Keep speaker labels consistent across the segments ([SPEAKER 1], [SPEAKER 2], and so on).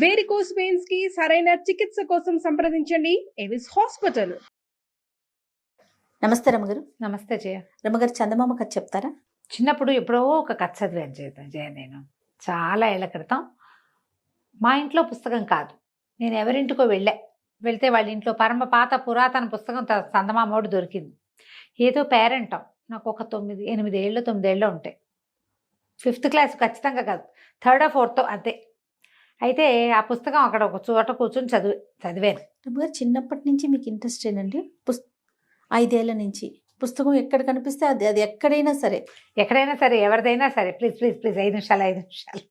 [SPEAKER 1] Varicose veins కి సరైన చికిత్స కోసం సంప్రదించండి ఎవిస్ హాస్పిటల్.
[SPEAKER 2] నమస్తే రమగారు.
[SPEAKER 3] నమస్తే జయ.
[SPEAKER 2] రమగారు, చందమామ కథ చెప్తారా?
[SPEAKER 3] చిన్నప్పుడు ఎప్పుడో ఒక కథ చదివాను జయ. నేను చాలా ఏళ్ల క్రితం మా ఇంట్లో పుస్తకం కాదు, నేను ఎవరింటికో వెళ్తే వాళ్ళ ఇంట్లో పరమ పాత పురాతన పుస్తకం చందమామోడు దొరికింది. ఏదో పేరెంటాం, నాకు ఒక 9 ఏళ్ళు ఉంటాయి. 5th క్లాస్ ఖచ్చితంగా కాదు, 3rd or 4th అంతే. అయితే ఆ పుస్తకం అక్కడ ఒక చోట కూర్చొని చదివాను.
[SPEAKER 2] రమగారు, చిన్నప్పటి నుంచి మీకు ఇంట్రెస్ట్ ఏనండి? 5 ఏళ్ల నుంచి పుస్తకం ఎక్కడ కనిపిస్తే అది ఎక్కడైనా సరే
[SPEAKER 3] ఎవరిదైనా సరే, ప్లీజ్ 5 నిమిషాలు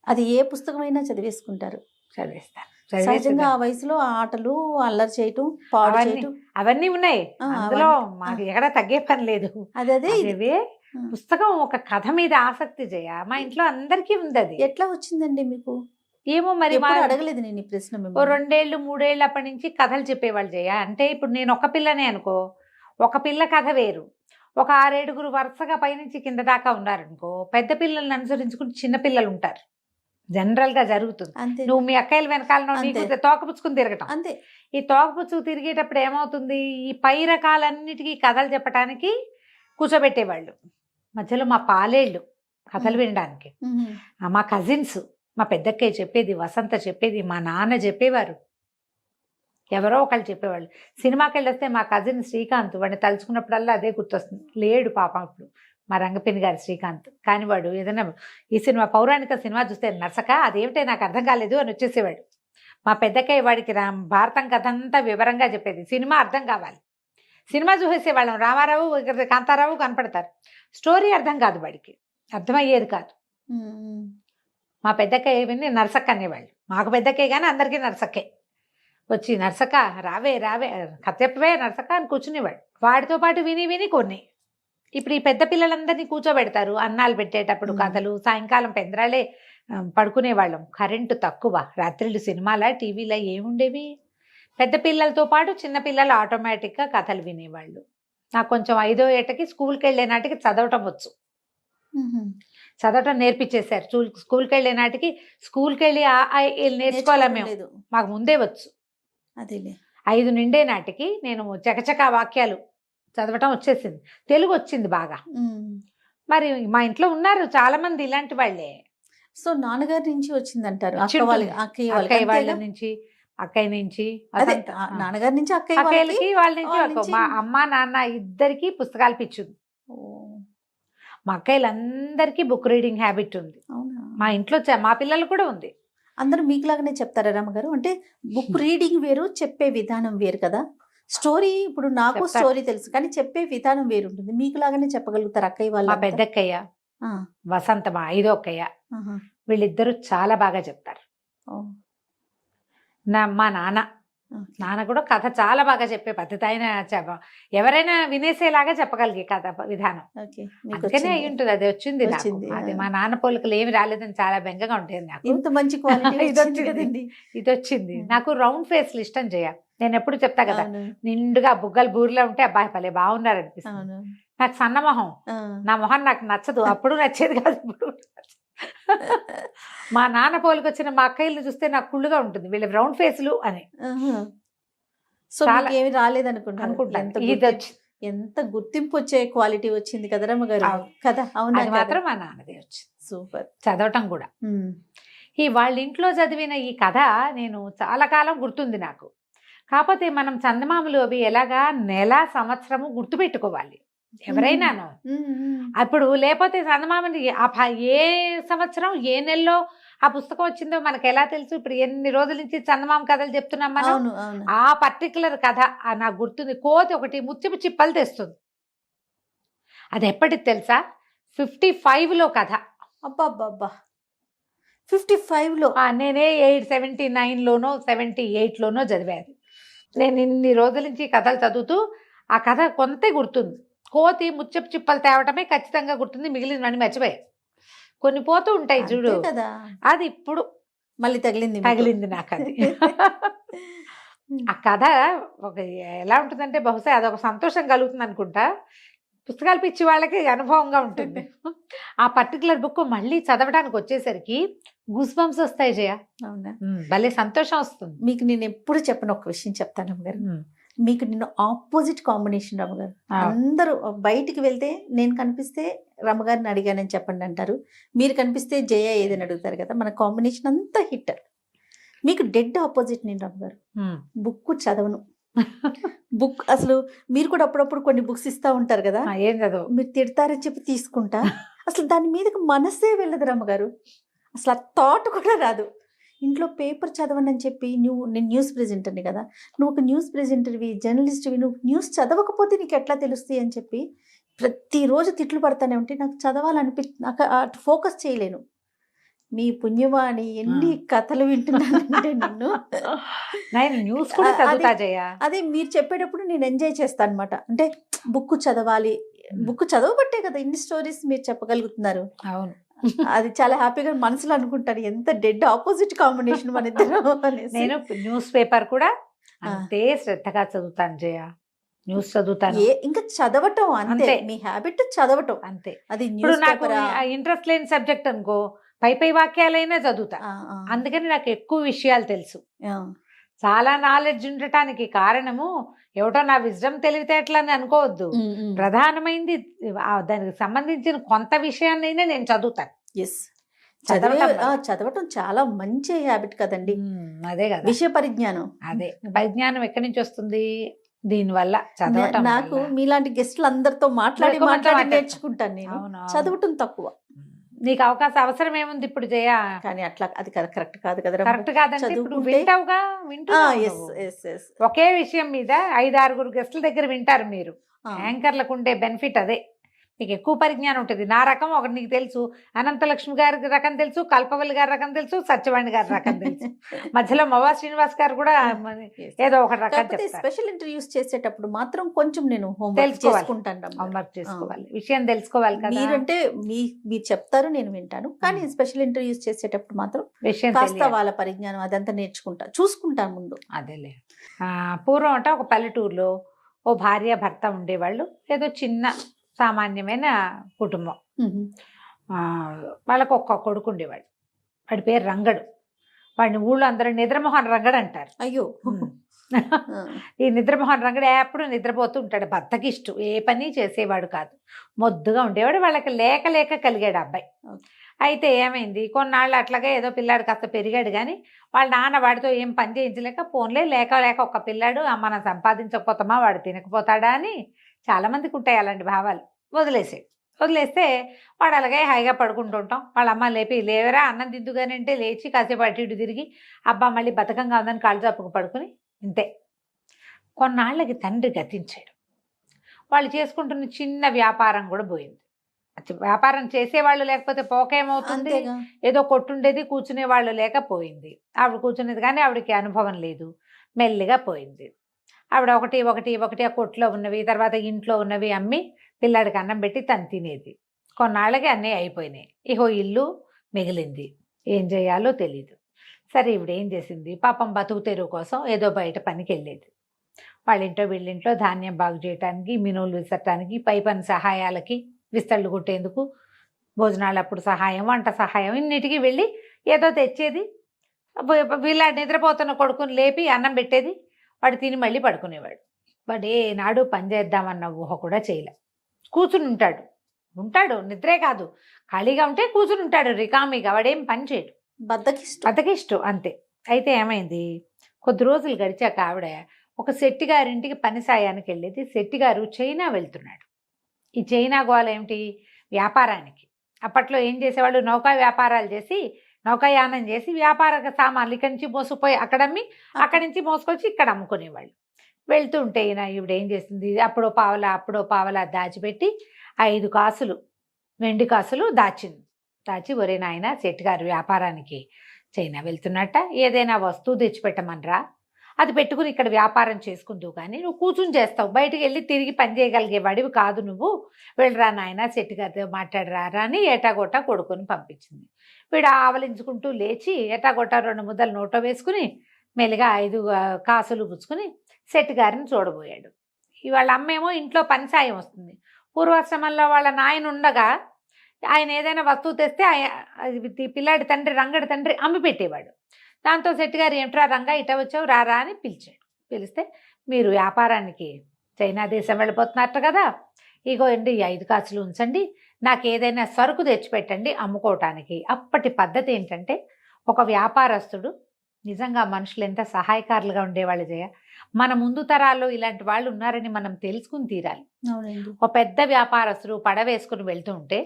[SPEAKER 2] అది ఏ పుస్తకమైనా చదివేసుకుంటారు.
[SPEAKER 3] చదివేస్తాను.
[SPEAKER 2] సహజంగా ఆ వయసులో ఆటలు, అల్లరి చేయటం, పాడు చేయటం
[SPEAKER 3] అవన్నీ ఉన్నాయి. అందులో మాకు ఎక్కడ తగ్గే పని లేదు.
[SPEAKER 2] అదే
[SPEAKER 3] పుస్తకం ఒక కథ మీద ఆసక్తి జయ, మా ఇంట్లో అందరికీ ఉంది. అది
[SPEAKER 2] ఎట్లా వచ్చిందండి మీకు?
[SPEAKER 3] ఏమో మరి
[SPEAKER 2] అడగలేదు నేను ఈ ప్రశ్న.
[SPEAKER 3] 2 ఏళ్ళు 3 ఏళ్ళు అప్పటి నుంచి కథలు చెప్పేవాళ్ళు జయ. అంటే ఇప్పుడు నేను ఒక పిల్లనే అనుకో, ఒక పిల్ల కథ వేరు. ఒక 6-7 వరుసగా పైనుంచి కింద దాకా ఉన్నారనుకో, పెద్ద పిల్లల్ని అనుసరించుకుని చిన్న పిల్లలు ఉంటారు. జనరల్ గా జరుగుతుంది. నువ్వు మీ అక్కయ్యల వెనకాల నీకు తోకపుచ్చుకుని తిరగటం అంతే. ఈ తోకపుచ్చుకు తిరిగేటప్పుడు ఏమవుతుంది, ఈ పై రకాలన్నిటికీ కథలు చెప్పడానికి కూర్చోబెట్టేవాళ్ళు. మధ్యలో మా పాలేళ్ళు కథలు వినడానికి, మా కజిన్స్, మా పెద్దక్కయ్య చెప్పేది, వసంత చెప్పేది, మా నాన్న చెప్పేవారు, ఎవరో ఒకళ్ళు చెప్పేవాళ్ళు. సినిమాకి వెళ్ళొస్తే మా కజిన్ శ్రీకాంత్, వాడిని తలుచుకున్నప్పుడల్లా అదే గుర్తొస్తుంది. లేడు పాపం అప్పుడు మా రంగపిన్ని గారి శ్రీకాంత్. కానీ వాడు ఏదైనా ఈ సినిమా పౌరాణిక సినిమా చూస్తే నరసక అదేమిటే నాకు అర్థం కాలేదు అని వచ్చేసేవాడు. మా పెద్దక్కయ్య వాడికి భారతం కథ అంతా వివరంగా చెప్పేది. సినిమా అర్థం కావాలి, సినిమా చూసేసేవాళ్ళం. రామారావు, కాంతారావు కనపడతారు, స్టోరీ అర్థం కాదు, వాడికి అర్థమయ్యేది కాదు. మా పెద్దక్కయ్య విని నరసక్క అనేవాళ్ళు. మాకు పెద్దక్కయ్య కానీ అందరికీ నరసక్కే. వచ్చి నరసక్క రావే కథ చెప్పవే నరసక్క అని కూర్చునేవాడు. వాడితో పాటు విని కొన్ని ఇప్పుడు ఈ పెద్ద పిల్లలందరినీ కూర్చోబెడతారు అన్నాలు పెట్టేటప్పుడు కథలు. సాయంకాలం పెందరాలే పడుకునేవాళ్ళం. కరెంటు తక్కువ, రాత్రిళ్ళు సినిమాల టీవీలో ఏముండేవి. పెద్ద పిల్లలతో పాటు చిన్న పిల్లలు ఆటోమేటిక్గా కథలు వినేవాళ్ళు. నాకు కొంచెం 5వ ఏటకి స్కూల్కి వెళ్ళే నాటికి చదవటం వచ్చు. చదవటం నేర్పించేశారు. స్కూల్కి వెళ్ళే నాటికి స్కూల్కి వెళ్ళి నేర్చుకోవాలా మేము, మాకు ముందే వచ్చు.
[SPEAKER 2] అదే
[SPEAKER 3] 5 నిండే నాటికి నేను చకచకా వాక్యాలు చదవటం వచ్చేసింది. తెలుగు వచ్చింది బాగా. మరి మా ఇంట్లో ఉన్నారు చాలా మంది ఇలాంటి వాళ్ళే.
[SPEAKER 2] సో నాన్నగారి నుంచి వచ్చిందంటారు?
[SPEAKER 3] అక్కయ్య నుంచి
[SPEAKER 2] నాన్నగారి నుంచి
[SPEAKER 3] అక్కయ్యలకి వాళ్ళ నుంచి మా అమ్మ నాన్న ఇద్దరికి పుస్తకాలు పిచ్చుంది. మా అక్కయ్యలందరికీ బుక్ రీడింగ్ హ్యాబిట్ ఉంది. మా ఇంట్లో మా పిల్లలు కూడా ఉంది.
[SPEAKER 2] అందరూ మీకులాగానే చెప్తారా రమ్మగారు? అంటే బుక్ రీడింగ్ వేరు, చెప్పే విధానం వేరు కదా. స్టోరీ ఇప్పుడు నాకు స్టోరీ తెలుసు, కానీ చెప్పే విధానం వేరు ఉంటుంది. మీకులాగానే చెప్పగలుగుతారు అక్కయ్య వాళ్ళు?
[SPEAKER 3] మా పెద్దక్కయ్య, వసంత మా 5వ అక్కయ్య, వీళ్ళిద్దరూ చాలా బాగా చెప్తారు. మా నాన్న కూడా కథ చాలా బాగా చెప్పే పద్ధతి. ఆయన ఎవరైనా వినేసేలాగా చెప్పగలిగే కథ విధానం. అందుకనే అయి ఉంటుంది. అది వచ్చింది నాకు. అది మా నాన్న పోలికలు ఏమి రాలేదని చాలా బెంగగా ఉంటుంది నాకు.
[SPEAKER 2] ఇంత మంచి
[SPEAKER 3] ఇది వచ్చింది నాకు. రౌండ్ ఫేస్లు ఇష్టం చేయ. నేను ఎప్పుడు చెప్తా కదా, నిండుగా బుగ్గలు బూరిలో ఉంటే అబ్బాయి పలే బాగున్నారు అనిపిస్తుంది. నాకు సన్న మొహం, నా మొహం నాకు నచ్చదు. అప్పుడు నచ్చేది కాదు, ఇప్పుడు మా నాన్న పోలికి వచ్చిన మా అక్కయ్యలు చూస్తే నాకు కుళ్ళుగా ఉంటుంది, వీళ్ళ రౌండ్ ఫేస్లు అని.
[SPEAKER 2] సో ఏమి రాలేదనుకుంటాను.
[SPEAKER 3] ఇది వచ్చి
[SPEAKER 2] ఎంత గుర్తింపు వచ్చే క్వాలిటీ వచ్చింది కదా రమ్మగారు కదా. అవును,
[SPEAKER 3] అది మాత్రం మా నాన్నదే వచ్చింది.
[SPEAKER 2] సూపర్.
[SPEAKER 3] చదవటం కూడా ఈ వాళ్ళ ఇంట్లో చదివిన ఈ కథ నేను చాలా కాలం గుర్తుంది నాకు. కాకపోతే మనం చందమామలు అవి ఎలాగా నెల సంవత్సరము గుర్తుపెట్టుకోవాలి ఎవరైనాను. అప్పుడు లేకపోతే చందమామని ఏ సంవత్సరం ఏ నెలలో ఆ పుస్తకం వచ్చిందో మనకు ఎలా తెలుసు? ఇప్పుడు ఎన్ని రోజుల నుంచి చందమామ కథలు చెప్తున్నాం మనం. ఆ పర్టికులర్ కథ నాకు గుర్తుంది. కోతి ఒకటి ముత్యపు చిప్పలు తెస్తుంది. అది ఎప్పటికి తెలుసా? 55లో కథ.
[SPEAKER 2] అబ్బా 55లో?
[SPEAKER 3] నేనే 79లోనో 78లోనో చదివేది. నేను ఇన్ని రోజుల నుంచి కథలు చదువుతూ ఆ కథ కొంతే గుర్తుంది. కోతి ముత్యపు చిప్పలు తేవటమే ఖచ్చితంగా గుర్తుంది, మిగిలినవన్నీ మర్చిపోయాయి. కొన్ని పోతూ ఉంటాయి చూడు, అది ఇప్పుడు
[SPEAKER 2] మళ్ళీ
[SPEAKER 3] తగిలింది నాకు అది. ఆ కథ ఒక ఎలా ఉంటుందంటే, బహుశా అదొక సంతోషం కలుగుతుంది అనుకుంటా. పుస్తకాలు పిచ్చి వాళ్ళకి అనుభవంగా ఉంటుంది. ఆ పర్టికులర్ బుక్ మళ్ళీ చదవడానికి వచ్చేసరికి గూస్ బంప్స్ వస్తాయి జయ.
[SPEAKER 2] అవునా?
[SPEAKER 3] భలే సంతోషం వస్తుంది.
[SPEAKER 2] మీకు నేను ఎప్పుడు చెప్పను ఒక విషయం చెప్తాను రమ్మగారు. మీకు నేను ఆపోజిట్ కాంబినేషన్ రమ్మగారు. అందరూ బయటికి వెళ్తే నేను కనిపిస్తే రమ్మగారిని అడిగానని చెప్పండి అంటారు, మీరు కనిపిస్తే జయ ఏదని అడుగుతారు కదా. మన కాంబినేషన్ అంతా హిట్. మీకు డెడ్ ఆపోజిట్ నేను రమ్మగారు. బుక్ చదవను. బుక్ అసలు మీరు కూడా అప్పుడప్పుడు కొన్ని బుక్స్ ఇస్తా ఉంటారు కదా,
[SPEAKER 3] ఏం చదువు
[SPEAKER 2] మీరు తిడతారని చెప్పి తీసుకుంటా, అసలు దాని మీదకి మనసే వెళ్ళదు రమ్మగారు. అసలు ఆ థాట్ కూడా రాదు. ఇంట్లో పేపర్ చదవండి అని చెప్పి నేను న్యూస్ ప్రెజెంటర్ని కదా, నువ్వు ఒక న్యూస్ ప్రెజెంటర్వి, జర్నలిస్ట్వి, నువ్వు న్యూస్ చదవకపోతే నీకు ఎట్లా తెలుస్తాయి అని చెప్పి ప్రతిరోజు తిట్లు పడతానే ఉంటే నాకు నాకు అటు ఫోకస్ చేయలేను. మీ పుణ్యవాణి ఎన్ని కథలు వింటున్నానంటే
[SPEAKER 3] నేను న్యూస్ కూడా చదువుతా జయ.
[SPEAKER 2] అదే మీరు చెప్పేటప్పుడు నేను ఎంజాయ్ చేస్తాను అనమాట. అంటే బుక్ చదవాలి, బుక్ చదవబట్టే కదా ఇన్ని స్టోరీస్ మీరు చెప్పగలుగుతున్నారు.
[SPEAKER 3] అవును,
[SPEAKER 2] అది చాలా హ్యాపీగా మనసులో అనుకుంటాను, ఎంత డెడ్ ఆపోజిట్ కాంబినేషన్ మన ఇద్దరు.
[SPEAKER 3] నేను న్యూస్ పేపర్ కూడా అంతే శ్రద్ధగా చదువుతాను జయ. న్యూస్ చదువుతాను.
[SPEAKER 2] ఇంకా చదవటం అంతే, మీ హ్యాబిట్ చదవటం
[SPEAKER 3] అంతే.
[SPEAKER 2] అది
[SPEAKER 3] ఇప్పుడు నాకు ఇంట్రెస్ట్ లేని సబ్జెక్ట్ అనుకో, పై వాక్యాలైనా చదువుతా. అందుకని నాకు ఎక్కువ విషయాలు తెలుసు. చాలా నాలెడ్జ్ ఉండటానికి కారణము ఏమిటో నా విజ్డమ్ తెలివితేటలని అనుకోవద్దు. ప్రధానమైంది దానికి సంబంధించిన కొంత విషయాన్నైనా నేను చదువుతాను.
[SPEAKER 2] చదవటం చాలా మంచి హ్యాబిట్ కదండి.
[SPEAKER 3] అదే కదా
[SPEAKER 2] విషయ పరిజ్ఞానం.
[SPEAKER 3] అదే పరిజ్ఞానం ఎక్కడి నుంచి వస్తుంది? దీనివల్ల చదవటం.
[SPEAKER 2] నాకు మీలాంటి గెస్టులు అందరితో మాట్లాడి నేర్చుకుంటాను నేను. చదవటం తక్కువ.
[SPEAKER 3] నీకు అవకాశం అవసరం ఏముంది ఇప్పుడు జయ?
[SPEAKER 2] కానీ అట్లా అది కరెక్ట్ కాదు కదా.
[SPEAKER 3] కరెక్ట్ కాదంటే ఇప్పుడు వింటావుగా, ఒకే విషయం మీద 5-6 గెస్టుల దగ్గర వింటారు మీరు. యాంకర్లకు ఉండే బెనిఫిట్ అదే. మీకు ఎక్కువ పరిజ్ఞానం ఉంటుంది. నా రకం ఒకటి నీకు తెలుసు, అనంతలక్ష్మి గారి రకం తెలుసు, కల్పవల్లి గారి రకం తెలుసు, సత్యవాణి గారి రకం తెలుసు. మధ్యలో మవా శ్రీనివాస్ గారు కూడా ఏదో ఒక రకం చెప్తారు.
[SPEAKER 2] స్పెషల్ ఇంటర్వ్యూస్ చేసేటప్పుడు మాత్రం కొంచెం నేను హోంవర్క్
[SPEAKER 3] చేసుకోవాలి, విషయం తెలుసుకోవాలి కదా.
[SPEAKER 2] మీరంటే మీరు చెప్తారు, నేను వింటాను. కానీ స్పెషల్ ఇంటర్వ్యూస్ చేసేటప్పుడు మాత్రం
[SPEAKER 3] విషయం
[SPEAKER 2] కాస్త వాళ్ళ పరిజ్ఞానం అదంతా చూసుకుంటాను ముందు.
[SPEAKER 3] అదేలే. పూర్వం అంటే ఒక పల్లెటూరులో ఓ భార్య భర్త ఉండేవాళ్ళు. ఏదో చిన్న సామాన్యమైన కుటుంబం. వాళ్ళకు ఒక్క కొడుకు ఉండేవాడు. వాడి పేరు రంగడు. వాడిని ఊళ్ళో అందరూ నిద్రమోహన్ రంగడు అంటారు.
[SPEAKER 2] అయ్యో,
[SPEAKER 3] ఈ నిద్రమోహన్ రంగడు ఎప్పుడు నిద్రపోతూ ఉంటాడు. భర్తకి ఇష్టం, ఏ పని చేసేవాడు కాదు, మొద్దుగా ఉండేవాడు. వాళ్ళకి లేక లేక కలిగాడు అబ్బాయి. అయితే ఏమైంది, కొన్నాళ్ళు అట్లాగే ఏదో పిల్లాడు కాస్త పెరిగాడు. కానీ వాళ్ళ నాన్న వాడితో ఏం పని చేయించలేక, పోన్లే లేక లేక ఒక్క పిల్లాడు, మనం సంపాదించకపోతామా, వాడు తినకపోతాడా అని చాలామందికి ఉంటాయి అలాంటి భావాలు. వదిలేస్తే వాడు అలాగే హాయిగా పడుకుంటూ ఉంటాం. వాళ్ళ అమ్మ లేవరా అన్నం తిద్దుగానే అంటే లేచి కాసేపు అటు ఇటు తిరిగి అబ్బా మళ్ళీ బతకంగా ఉందని కాళ్ళు చాపుకు పడుకుని ఇంతే. కొన్నాళ్ళకి తండ్రి గతించాడు. వాళ్ళు చేసుకుంటున్న చిన్న వ్యాపారం కూడా పోయింది. వ్యాపారం చేసేవాళ్ళు లేకపోతే పోకేమవుతుంది, ఏదో కొట్టుండేది, కూర్చునే వాళ్ళు లేకపోయింది. ఆవిడ కూర్చునేది కానీ ఆవిడకి అనుభవం లేదు, మెల్లిగా పోయింది. ఆవిడ ఒకటి ఆ కొట్లో ఉన్నవి, తర్వాత ఇంట్లో ఉన్నవి అమ్మి పిల్లాడికి అన్నం పెట్టి తను తినేది. కొన్నాళ్ళకి అన్నీ అయిపోయినాయి. ఇహో ఇల్లు మిగిలింది. ఏం చేయాలో తెలీదు. సరే ఇవిడ ఏం చేసింది, పాపం బతుకు తెరువు కోసం ఏదో బయట పనికి వెళ్ళేది. వాళ్ళింట్లో వీళ్ళింట్లో ధాన్యం బాగు చేయడానికి, మినువులు విసరటానికి, పై పని సహాయాలకి, విస్తళ్ళు కుట్టేందుకు, భోజనాలప్పుడు సహాయం, వంట సహాయం, ఇన్నిటికీ వెళ్ళి ఏదో తెచ్చేది. వీళ్ళ నిద్రపోతున్న కొడుకుని లేపి అన్నం పెట్టేది. వాడు తిని మళ్ళీ పడుకునేవాడు. వాడు ఏనాడు పని చేద్దామన్న ఊహ కూడా చేయలే. కూర్చుని ఉంటాడు, నిద్రే కాదు, ఖాళీగా ఉంటే కూర్చుని ఉంటాడు రికామిగా. వాడేం పని చేయడు, బద్దకిష్టం అంతే. అయితే ఏమైంది, కొద్ది రోజులు గడిచాక ఆవిడ ఒక శెట్టి గారింటికి పని సాయానికి వెళ్ళేది. శెట్టి గారు చైనా వెళ్తున్నాడు. ఈ చైనా గోల ఏమిటి, వ్యాపారానికి. అప్పట్లో ఏం చేసేవాళ్ళు, నౌకా వ్యాపారాలు చేసి, నౌకాయానం చేసి వ్యాపార సామాన్లు ఇక్కడి నుంచి మోసుకుపోయి అక్కడ అమ్మి, అక్కడి నుంచి మోసుకొచ్చి ఇక్కడ అమ్ముకునేవాళ్ళు. వెళ్తూ ఉంటే ఈవిడ ఏం చేసింది, అప్పుడో పావలా దాచిపెట్టి 5 కాసులు వెండి కాసులు దాచి ఒరే నాయన, శెట్టి గారు వ్యాపారానికి చైనా వెళ్తున్నట్ట, ఏదైనా వస్తువు తెచ్చిపెట్టమనరా, అది పెట్టుకుని ఇక్కడ వ్యాపారం చేసుకుందువు, కానీ నువ్వు కూర్చుని చేస్తావు, బయటికి వెళ్ళి తిరిగి పని చేయగలిగేవాడివి కాదు, నువ్వు వెళ్ళరా నాయన, శెట్టి గారితో మాట్లాడరారా అని ఏటాగోటా కొడుకుని పంపించింది. వీడు ఆవలించుకుంటూ లేచి ఏటాగోటా 2 ముద్దలు నోటో వేసుకుని మెల్లిగా 5 కాసులు పుచ్చుకుని శెట్టి గారిని చూడబోయాడు. ఇవాళ అమ్మేమో ఇంట్లో పని సాయం వస్తుంది, పూర్వాశ్రమంలో వాళ్ళ నాయన ఉండగా ఆయన ఏదైనా వస్తువు తెస్తే పిల్లాడి తండ్రి రంగడి తండ్రి అమ్మి పెట్టేవాడు. దాంతో శెట్టి గారు ఏమిట్రా రంగా ఇట వచ్చావు రారా అని పిలిచాడు. పిలిస్తే మీరు వ్యాపారానికి చైనా దేశం వెళ్ళిపోతున్నట్టు కదా, ఇగో అండి 5 కాసులు ఉంచండి, నాకు ఏదైనా సరుకు తెచ్చిపెట్టండి అమ్ముకోవటానికి. అప్పటి పద్ధతి ఏంటంటే ఒక వ్యాపారస్తుడు నిజంగా మనుషులు ఎంత సహాయకారులుగా ఉండేవాళ్ళు జయ. మన ముందు తరాల్లో ఇలాంటి వాళ్ళు ఉన్నారని మనం తెలుసుకుని తీరాలి. ఒక పెద్ద వ్యాపారస్తుడు పడవేసుకుని వెళ్తూ ఉంటే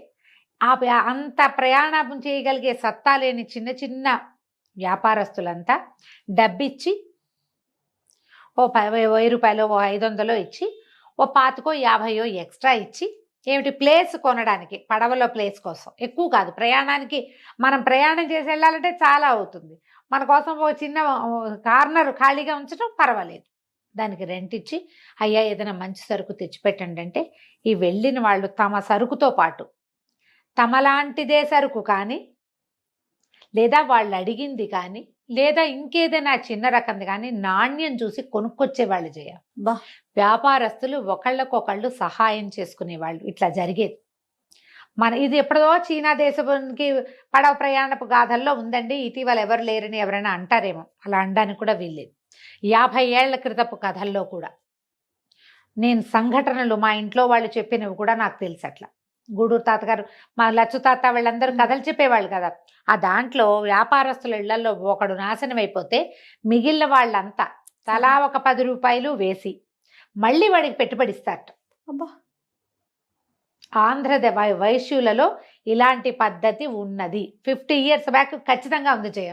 [SPEAKER 3] అంత ప్రయాణం చేయగలిగే సత్తా లేని చిన్న చిన్న వ్యాపారస్తులంతా డబ్బిచ్చి ఓ 1000 రూపాయలు ఓ 500 ఇచ్చి ఓ 25 ఎక్స్ట్రా ఇచ్చి ఏమిటి ప్లేస్ కొనడానికి, పడవలో ప్లేస్ కోసం, ఎక్కువ కాదు ప్రయాణానికి. మనం ప్రయాణం చేసి వెళ్ళాలంటే చాలా అవుతుంది, మన కోసం ఓ చిన్న కార్నర్ ఖాళీగా ఉంచడం పర్వాలేదు, దానికి రెంట్ ఇచ్చి అయ్యా ఏదైనా మంచి సరుకు తెచ్చిపెట్టండి అంటే ఈ వెళ్ళిన వాళ్ళు తమ సరుకుతో పాటు తమలాంటిదే సరుకు కానీ లేదా వాళ్ళు అడిగింది కానీ లేదా ఇంకేదైనా చిన్న రకంది కానీ నాణ్యం చూసి కొనుక్కొచ్చేవాళ్ళు జయ. వ్యాపారస్తులు ఒకళ్ళకొకళ్ళు సహాయం చేసుకునేవాళ్ళు. ఇట్లా జరిగేది. ఇది ఎప్పుడో చీనా దేశానికి పడవ ప్రయాణపు గాథల్లో ఉందండి, ఇటీవల ఎవరు లేరని ఎవరైనా అంటారేమో, అలా అనడానికి కూడా వీల్లేదు. 50 ఏళ్ల క్రితపు కథల్లో కూడా నేను సంఘటనలు మా ఇంట్లో వాళ్ళు చెప్పినవి కూడా నాకు తెలుసు. అట్లా గూడూరు తాతగారు, మా లచ్చు తాత వీళ్ళందరూ కథలు చెప్పేవాళ్ళు కదా. ఆ దాంట్లో వ్యాపారస్తుల ఇళ్లలో ఒకడు నాశనం అయిపోతే మిగిలిన వాళ్ళంతా తలా ఒక 10 రూపాయలు వేసి మళ్ళీ వాడికి పెట్టుబడిస్తారట. ఆంధ్ర వైశ్యులలో ఇలాంటి పద్ధతి ఉన్నది. 50 years బ్యాక్ ఖచ్చితంగా ఉంది జయ.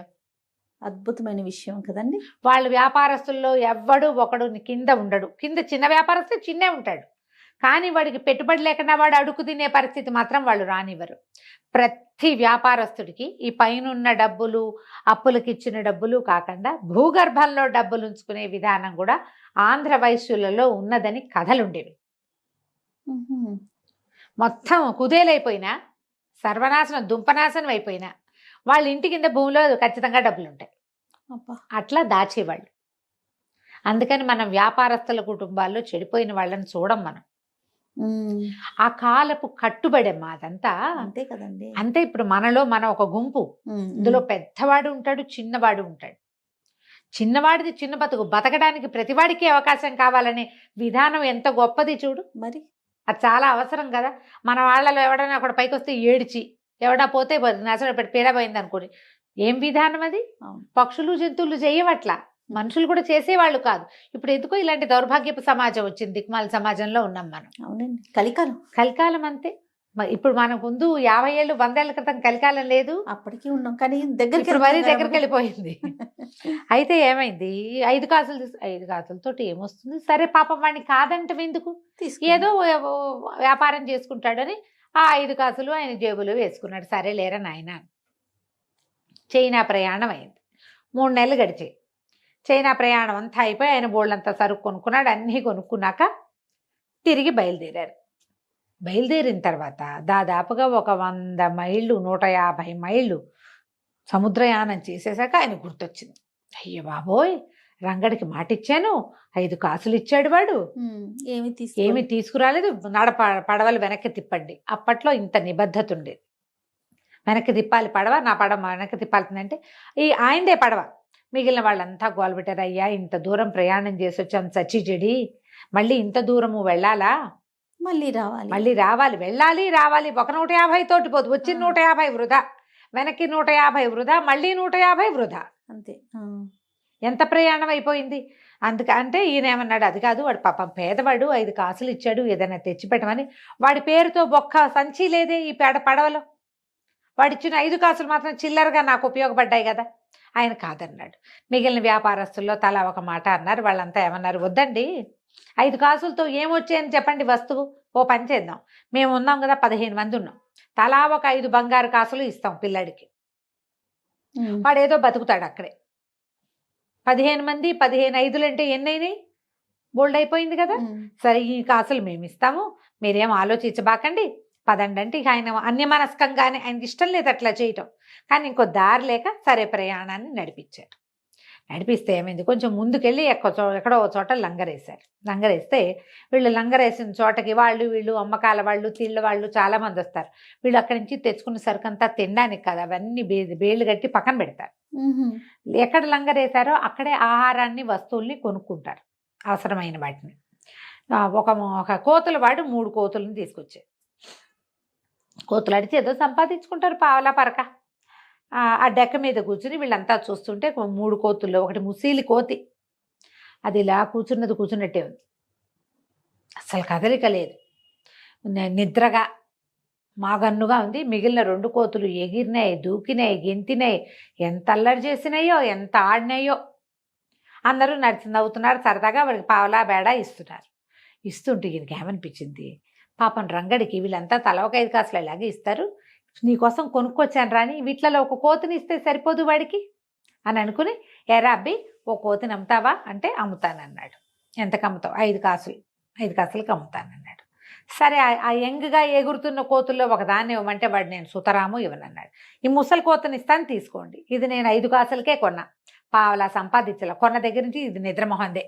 [SPEAKER 2] అద్భుతమైన విషయం కదండి.
[SPEAKER 3] వాళ్ళ వ్యాపారస్తుల్లో ఎవ్వడు ఒకడు కింద ఉండడు. కింద చిన్న వ్యాపారస్తు చిన్నే ఉంటాడు, కానీ వాడికి పెట్టుబడి లేకుండా వాడు అడుగు తినే పరిస్థితి మాత్రం వాళ్ళు రానివ్వరు. ప్రతి వ్యాపారస్తుడికి ఈ పైనున్న డబ్బులు, అప్పులకి ఇచ్చిన డబ్బులు కాకుండా భూగర్భంలో డబ్బులు ఉంచుకునే విధానం కూడా ఆంధ్ర వైశ్యులలో ఉన్నదని కథలుండేవి. మొత్తం కుదేలైపోయినా, సర్వనాశనం దుంపనాశనం అయిపోయినా వాళ్ళ ఇంటి కింద భూమిలో ఖచ్చితంగా డబ్బులు ఉంటాయి. అట్లా దాచేవాళ్ళు. అందుకని మనం వ్యాపారస్తుల కుటుంబాల్లో చెడిపోయిన వాళ్ళని చూడం మనం. ఆ కాలపు కట్టుబడమ్మా అదంతా.
[SPEAKER 2] అంతే కదండి.
[SPEAKER 3] అంతే. ఇప్పుడు మనలో మనం ఒక గుంపు, ఇందులో పెద్దవాడు ఉంటాడు, చిన్నవాడు ఉంటాడు. చిన్నవాడిది చిన్న బతుకు, బతకడానికి ప్రతివాడికి అవకాశం కావాలనే విధానం ఎంత గొప్పది చూడు.
[SPEAKER 2] మరి
[SPEAKER 3] అది చాలా అవసరం కదా. మన వాళ్ళలో ఎవడైనా ఒకటి పైకి వస్తే ఏడిచి, ఎవడా పోతే నసలు పెట్టి పీడపోయింది అనుకోని, ఏం విధానం అది? పక్షులు జంతువులు చేయవట్లా, మనుషులు కూడా చేసేవాళ్ళు కాదు. ఇప్పుడు ఎందుకో ఇలాంటి దౌర్భాగ్యపు సమాజం వచ్చింది. దిక్మాల సమాజంలో ఉన్నాం మనం.
[SPEAKER 2] అవునండి, కలికాలం.
[SPEAKER 3] కలికాలం అంతే. ఇప్పుడు మనకు ముందు 50 ఏళ్ళు 100 ఏళ్ల క్రితం కలికాలం లేదు,
[SPEAKER 2] అప్పటికి ఉన్నాం, కానీ
[SPEAKER 3] మరీ దగ్గరికి వెళ్ళిపోయింది. అయితే ఏమైంది, 5 కాసులు 5 కాసులతోటి ఏమొస్తుంది? సరే పాపం వాడిని కాదంటే ఎందుకు, ఏదో వ్యాపారం చేసుకుంటాడని ఆ 5 కాసులు ఆయన జేబులో వేసుకున్నాడు. సరే లేరా నాయన. చైనా ప్రయాణం అయింది. 3 నెలలు గడిచాయి. చైనా ప్రయాణం అంతా అయిపోయి ఆయన బోళ్ళంతా సరుకు కొనుక్కున్నాడు. అన్నీ కొనుక్కున్నాక తిరిగి బయలుదేరారు. బయలుదేరిన తర్వాత దాదాపుగా ఒక 100 మైళ్ళు 150 మైళ్ళు సముద్రయానం చేసేసాక ఆయన గుర్తొచ్చింది. అయ్యో బాబోయ్, రంగడికి మాట ఇచ్చాను, 5 కాసులు ఇచ్చాడు వాడు, ఏమి తీసుకురాలేదు, పడవలు వెనక్కి తిప్పండి. అప్పట్లో ఇంత నిబద్ధత ఉండేది. వెనక్కి తిప్పాలి పడవ, నా పడవ వెనక్కి తిప్పాల్సిందంటే ఈ ఆయనదే పడవ. మిగిలిన వాళ్ళంతా గోలు పెట్టారు. అయ్యా ఇంత దూరం ప్రయాణం చేసి వచ్చాం, చచ్చి చెడి, మళ్ళీ ఇంత దూరము వెళ్ళాలా, మళ్ళీ రావాలి, వెళ్ళాలి రావాలి. ఒక 150 తోటి పోదు, వచ్చిన 150 వృధా, వెనక్కి 150 వృధా, మళ్ళీ 150 వృధా.
[SPEAKER 2] అంతే.
[SPEAKER 3] ఎంత ప్రయాణం అయిపోయింది. అంటే ఈయన ఏమన్నాడు, అది కాదు వాడు పాపం పేదవాడు, 5 కాసులు ఇచ్చాడు, ఏదైనా తెచ్చిపెట్టమని. వాడి పేరుతో ఒక్క సంచి లేదే ఈ పడవలో. వాడిచ్చిన 5 కాసులు మాత్రం చిల్లరగా నాకు ఉపయోగపడ్డాయి కదా. ఆయన కాదన్నాడు. మిగిలిన వ్యాపారస్తుల్లో తలా ఒక మాట అన్నారు. వాళ్ళంతా ఏమన్నారు, వద్దండి 5 కాసులతో ఏమొచ్చాయని చెప్పండి వస్తువు. ఓ పని చేద్దాం, మేము ఉన్నాం కదా 15 మంది ఉన్నాం, తలా ఒక 5 బంగారు కాసులు ఇస్తాం పిల్లాడికి, వాడేదో బతుకుతాడు అక్కడే. 15 మంది 15 5 అంటే ఎన్నైనాయి, బోల్డ్ అయిపోయింది కదా. సరే ఈ కాసులు మేము ఇస్తాము, మీరేం ఆలోచించబాకండి, పదండి అంటే ఇక ఆయన అన్యమనస్కంగానే, ఆయనకి ఇష్టం లేదు అట్లా చేయటం, కానీ ఇంకో దారి లేక సరే ప్రయాణాన్ని నడిపించారు. నడిపిస్తే ఏమైంది, కొంచెం ముందుకెళ్ళి ఎక్కడో ఒక చోట లంగరేశారు. లంగరేస్తే వీళ్ళు లంగరేసిన చోటకి వాళ్ళు వీళ్ళు అమ్మకాల వాళ్ళు తీళ్ళ వాళ్ళు చాలామంది వస్తారు. వీళ్ళు అక్కడి నుంచి తెచ్చుకున్న సరుకు అంతా తినడానికి కాదు, అవన్నీ బేళ్ళు కట్టి పక్కన పెడతారు. ఎక్కడ లంగరేశారో అక్కడే ఆహారాన్ని వస్తువుల్ని కొనుక్కుంటారు, అవసరమైన వాటిని. ఒక కోతుల వాడు 3 కోతులను తీసుకొచ్చారు. కోతులు అడిచి ఏదో సంపాదించుకుంటారు పావలా పరక. ఆ డెక్క మీద కూర్చుని వీళ్ళంతా చూస్తుంటే 3 కోతుల్లో ఒకటి ముసీలి కోతి, అది ఇలా కూర్చున్నట్టే ఉంది, అసలు కదలిక లేదు, నిద్రగా మాగన్నుగా ఉంది. మిగిలిన 2 కోతులు ఎగిరినాయి, దూకినాయి, గెంతినాయి, ఎంత అల్లరి చేసినాయో, ఎంత ఆడినాయో. అందరూ నవ్వుతున్నారు, సరదాగా వాడికి పావలా బేడ ఇస్తుంటే ఈయనకి ఏమనిపించింది, పాపం రంగడికి వీళ్ళంతా తల ఒక 5 కాసులు ఇలాగే ఇస్తారు, నీకోసం కొనుక్కొచ్చాను రాని వీటిలలో ఒక కోతిని ఇస్తే సరిపోదు వాడికి అని అనుకుని, ఎరా అబ్బి ఓ కోతిని అమ్ముతావా అంటే అమ్ముతానన్నాడు. ఎంతకు అమ్ముతావు? 5 కాసులు, 5 కాసులకు అమ్ముతానన్నాడు. సరే, ఆ యంగ్గా ఎగురుతున్న కోతుల్లో ఒకదాన్ని ఇవ్వమంటే వాడు నేను సుతరాము ఇవ్వనన్నాడు. ఈ ముసలి కోతిని ఇస్తాను తీసుకోండి, ఇది నేను 5 కాసులకే కొన్నా, పావలా సంపాదించలే, కొన్న దగ్గర నుంచి ఇది నిద్రమొహందే,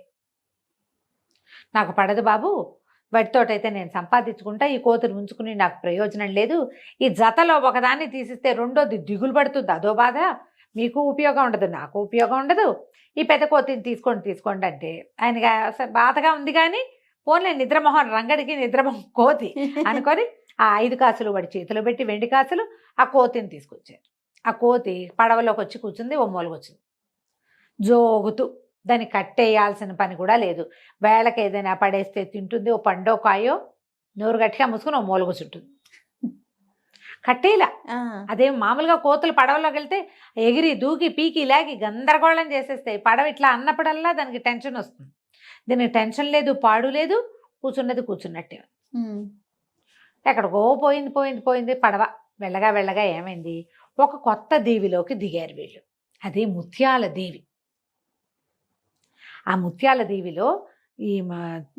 [SPEAKER 3] నాకు పడదు బాబు, వాటితోటైతే నేను సంపాదించుకుంటా, ఈ కోతుని ఉంచుకుని నాకు ప్రయోజనం లేదు, ఈ జతలో ఒకదాన్ని తీసిస్తే రెండోది దిగులు పడుతుంది, అదో బాధ, మీకు ఉపయోగం ఉండదు, నాకు ఉపయోగం ఉండదు, ఈ పెద్ద కోతిని తీసుకోండి అంటే ఆయనకి బాధగా ఉంది. కానీ పోన్లే, నిద్రమోహన్ రంగడికి నిద్రమోహన్ కోతి అనుకొని ఆ 5 కాసులు వాడి చేతిలో పెట్టి వెండి కాసులు ఆ కోతిని తీసుకొచ్చారు. ఆ కోతి పడవలోకి వచ్చి కూర్చుంది, ఓ మూలకి వచ్చింది జోగుతూ. దాన్ని కట్టేయాల్సిన పని కూడా లేదు, వేళకి ఏదైనా పడేస్తే తింటుంది, ఓ పండో కాయో నోరు గట్టిగా మూసుకుని ఓ మూల కూర్చుంటుంది, కట్టేలా. అదే మామూలుగా కోతులు పడవలోకి వెళ్తే ఎగిరి దూకి పీకి లాగి గందరగోళం చేసేస్తాయి, పడవ ఇట్లా అన్నప్పుడల్లా దానికి టెన్షన్ వస్తుంది. దీనికి టెన్షన్ లేదు, పాడు లేదు, కూర్చున్నట్టే. ఎక్కడికో పోయింది పడవ. వెళ్ళగా ఏమైంది, ఒక కొత్త దీవిలోకి దిగారు వీళ్ళు, అది ముత్యాల దీవి. ఆ ముత్యాల దీవిలో ఈ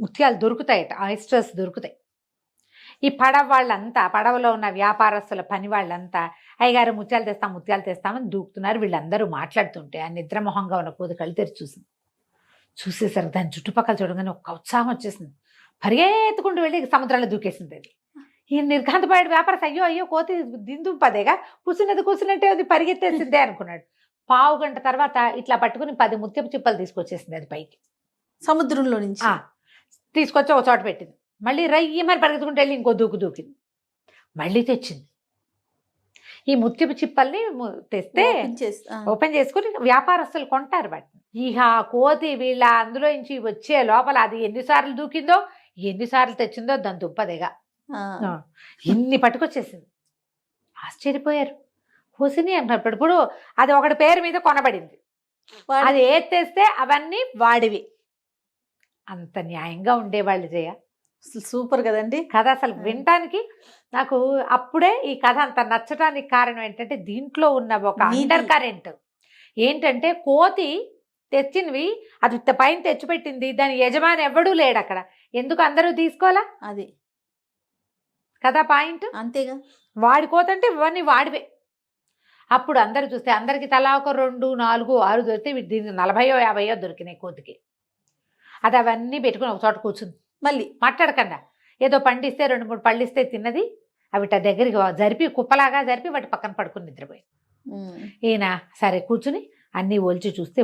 [SPEAKER 3] ముత్యాలు దొరుకుతాయట, ఆయిస్టర్స్ దొరుకుతాయి. ఈ పడవలో ఉన్న వ్యాపారస్తుల పని వాళ్ళంతా అయ్యగారు ముత్యాలు తెస్తామని దూకుతున్నారు. వీళ్ళందరూ మాట్లాడుతుంటే ఆ నిద్రమోహంగా ఉన్న కోతి కళ్ళు తెరిచి చూసేసరికి దాని చుట్టుపక్కల చూడగానే ఒక ఉత్సాహం వచ్చేసింది, పరిగెత్తుకుంటూ వెళ్ళి సముద్రంలో దూకేసింది. అది ఈ నిర్ఘాంతపాడు వ్యాపారస్ అయ్యో కోతి దిందు పదేగా కూర్చున్నట్టే అది పరిగెత్తేసిందే అనుకున్నాడు. 1/2 గంట తర్వాత ఇట్లా పట్టుకుని 10 ముత్యపు చిప్పలు తీసుకొచ్చేసింది అది పైకి, సముద్రంలో నుంచి తీసుకొచ్చి ఒక చోట పెట్టింది. మళ్ళీ రయ్యమని పరిగెత్తుకుంటూ వెళ్ళి ఇంకో దూకింది, మళ్ళీ తెచ్చింది. ఈ ముత్యపు చిప్పల్ని తెస్తే ఓపెన్ చేసుకుని వ్యాపారస్తులు కొంటారు వాటిని. ఇక ఆ కోతి వీళ్ళ అందులో నుంచి వచ్చే లోపల అది ఎన్నిసార్లు దూకిందో, ఎన్నిసార్లు తెచ్చిందో దాని దుప్పదేగా ఇన్ని పట్టుకొచ్చేసింది. ఆశ్చర్యపోయారు. హుసిని అంటున్నప్పుడు ఇప్పుడు అది ఒకటి పేరు మీద కొనబడింది, అది ఏత్తేస్తే అవన్నీ వాడివి. అంత న్యాయంగా ఉండేవాళ్ళు జయ.
[SPEAKER 2] సూపర్ కదండి
[SPEAKER 3] కథ. అసలు వినటానికి నాకు అప్పుడే ఈ కథ అంత నచ్చటానికి కారణం ఏంటంటే దీంట్లో ఉన్న ఒక అండర్ కరెంట్ ఏంటంటే, కోతి తెచ్చినవి అది పైన తెచ్చిపెట్టింది, దాని యజమాని ఎవడూ లేడు అక్కడ, ఎందుకు అందరూ తీసుకోవాలా, అది కదా పాయింట్. అంతేగా, వాడి కోత అంటే ఇవన్నీ వాడివే. అప్పుడు అందరు చూస్తే అందరికి తలా ఒక 2, 4, 6 దొరికితే దీనికి 40, 50 దొరికినాయి కోతికి. అది అవన్నీ పెట్టుకుని ఒక చోట కూర్చుంది, మళ్ళీ మాట్లాడకుండా ఏదో పండిస్తే 2-3 పళ్ళిస్తే తిన్నది, అవిట దగ్గరికి జరిపి కుప్పలాగా జరిపి వాటి పక్కన పడుకుని నిద్రపోయింది. ఈయన సరే కూర్చుని అన్నీ ఒలిచి చూస్తే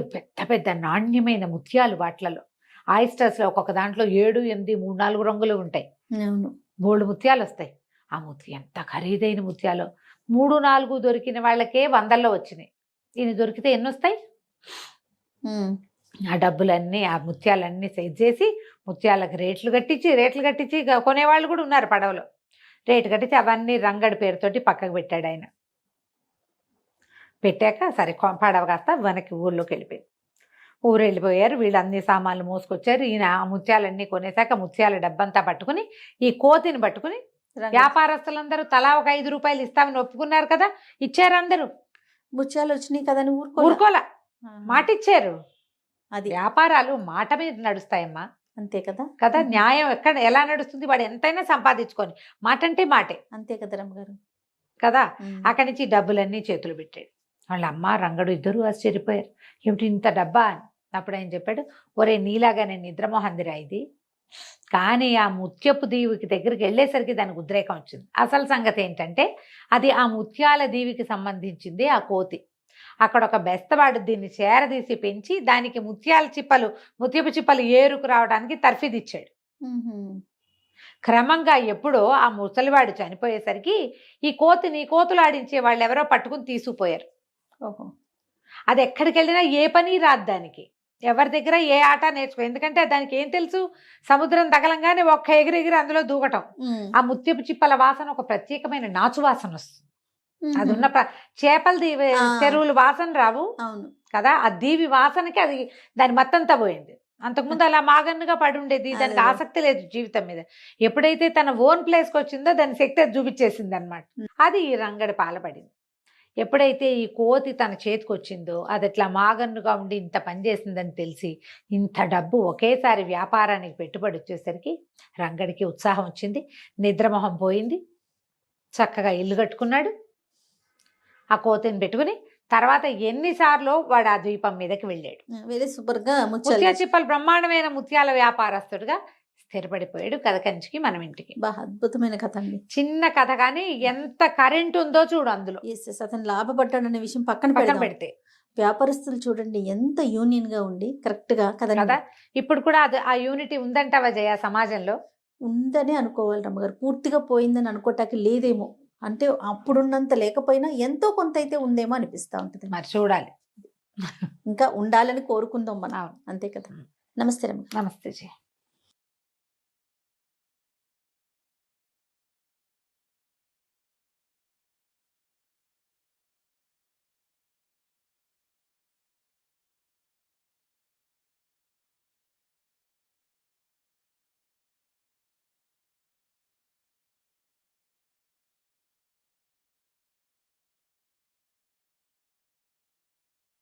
[SPEAKER 3] పెద్ద నాణ్యమైన ముత్యాలు వాటిలలో. ఆయిస్టర్స్లో ఒక్కొక్క దాంట్లో 7, 8, 3, 4 రంగులు ఉంటాయి, బోల్డ్ ముత్యాలు వస్తాయి. ఆ ముత్యం ఎంత ఖరీదైన ముత్యాలు, 3, 4 దొరికిన వాళ్ళకే 100లో వచ్చినాయి. ఈయన దొరికితే ఎన్ని వస్తాయి? ఆ డబ్బులన్నీ ఆ ముత్యాలన్నీ సైజ్ చేసి ముత్యాలకు రేట్లు కట్టించి కొనేవాళ్ళు కూడా ఉన్నారు పడవలో. రేటు కట్టించి అవన్నీ రంగడి పేరుతోటి పక్కకు పెట్టాడు ఆయన. పెట్టాక సరే పడవ కాస్త వెనక్కి ఊర్లోకి వెళ్ళిపోయింది. ఊరు వెళ్ళిపోయారు వీళ్ళు, అన్ని సామాన్లు మోసుకొచ్చారు. ఈయన ఆ ముత్యాలన్నీ కొనేసాక ముత్యాల డబ్బంతా పట్టుకుని ఈ కోతిని పట్టుకుని, వ్యాపారస్తులందరూ తలా ఒక 5 రూపాయలు ఇస్తామని ఒప్పుకున్నారు కదా, ఇచ్చారు అందరూ. ముత్యాలు వచ్చినాయి కదా ఊరుకోలా, మాట ఇచ్చారు. అది వ్యాపారాలు మాట మీద నడుస్తాయమ్మా, అంతే కదా. న్యాయం ఎలా నడుస్తుంది? వాడు ఎంతైనా సంపాదించుకొని, మాట అంటే మాటే, అంతే కదా రమ్మగారు కదా. అక్కడి నుంచి డబ్బులన్నీ చేతులు పెట్టాడు. వాళ్ళ అమ్మ రంగడు ఇద్దరు ఆశ్చర్యపోయారు. ఏమిటి ఇంత డబ్బా అని. అప్పుడు ఆయన చెప్పాడు, ఒరే నీలాగా నేను నిద్రమోహందిరా ఇది, కానీ ఆ ముత్యపు దీవికి దగ్గరికి వెళ్ళేసరికి దానికి ఉద్రేకం వచ్చింది. అసలు సంగతి ఏంటంటే అది ఆ ముత్యాల దీవికి సంబంధించింది ఆ కోతి. అక్కడ ఒక బెస్తవాడు దీన్ని చేరదీసి పెంచి దానికి ముత్యపు చిప్పలు ఏరుకు రావడానికి తర్ఫీదిచ్చాడు. క్రమంగా ఎప్పుడో ఆ ముసలివాడు చనిపోయేసరికి ఈ కోతులు ఆడించే వాళ్ళు ఎవరో పట్టుకుని తీసుకుపోయారు.
[SPEAKER 2] ఓహో.
[SPEAKER 3] అది ఎక్కడికి వెళ్ళినా ఏ పని రాదు దానికి, ఎవరి దగ్గర ఏ ఆట నేర్చుకో. ఎందుకంటే దానికి ఏం తెలుసు, సముద్రం తగలంగానే ఒక్క ఎగిరెగిరి అందులో దూకటం. ఆ ముత్యపు చిప్పల వాసన ఒక ప్రత్యేకమైన నాచు వాసన వస్తుంది. అది ఉన్న చేపల దీవి చెరువులు వాసన రావు
[SPEAKER 2] అవును
[SPEAKER 3] కదా, ఆ దీవి వాసనకి అది దాని మత్తంతా పోయింది. అంతకుముందు అలా మాగన్నుగా పడి ఉండేది, దానికి ఆసక్తి లేదు జీవితం మీద. ఎప్పుడైతే తన ఓన్ ప్లేస్కి వచ్చిందో దాని శక్తి అది చూపించేసింది అనమాట. అది ఈ రంగడి పాలపడింది. ఎప్పుడైతే ఈ కోతి తన చేతికి వచ్చిందో అది ఇట్లా మాగన్నుగా ఉండి ఇంత పనిచేసిందని తెలిసి ఇంత డబ్బు ఒకేసారి వ్యాపారానికి పెట్టుబడి వచ్చేసరికి రంగడికి ఉత్సాహం వచ్చింది, నిద్రమోహం పోయింది, చక్కగా ఇల్లు కట్టుకున్నాడు ఆ కోతిని పెట్టుకుని. తర్వాత ఎన్నిసార్లు వాడు ఆ ద్వీపం మీదకి వెళ్ళాడు.
[SPEAKER 2] వెరీ సూపర్ గా
[SPEAKER 3] ముత్యాల చిప్పలు బ్రహ్మాండమైన ముత్యాల వ్యాపారస్తుడుగా స్థిరపడిపోయాడు. కథ కంచికి మనం ఇంటికి.
[SPEAKER 2] అద్భుతమైన కథ అండి.
[SPEAKER 3] చిన్న కథ కానీ ఎంత కరెంట్ ఉందో చూడు అందులో.
[SPEAKER 2] అతను లాభపడ్డాడనే విషయం పక్కన పెడితే వ్యాపారస్తులు చూడండి ఎంత యూనియన్ గా ఉండి కరెక్ట్ గా కదా.
[SPEAKER 3] ఇప్పుడు కూడా అది ఆ యూనిటీ ఉందంటావా జయ సమాజంలో?
[SPEAKER 2] ఉందని అనుకోవాలి రమ్మగారు. పూర్తిగా పోయిందని అనుకోటానికి లేదేమో. అంటే అప్పుడున్నంత లేకపోయినా ఎంతో కొంత అయితే ఉందేమో అనిపిస్తా ఉంటుంది.
[SPEAKER 3] మరి చూడాలి,
[SPEAKER 2] ఇంకా ఉండాలని కోరుకుందాం మనం. అంతే కదా. నమస్తే రమ్మ.
[SPEAKER 3] నమస్తే జయ.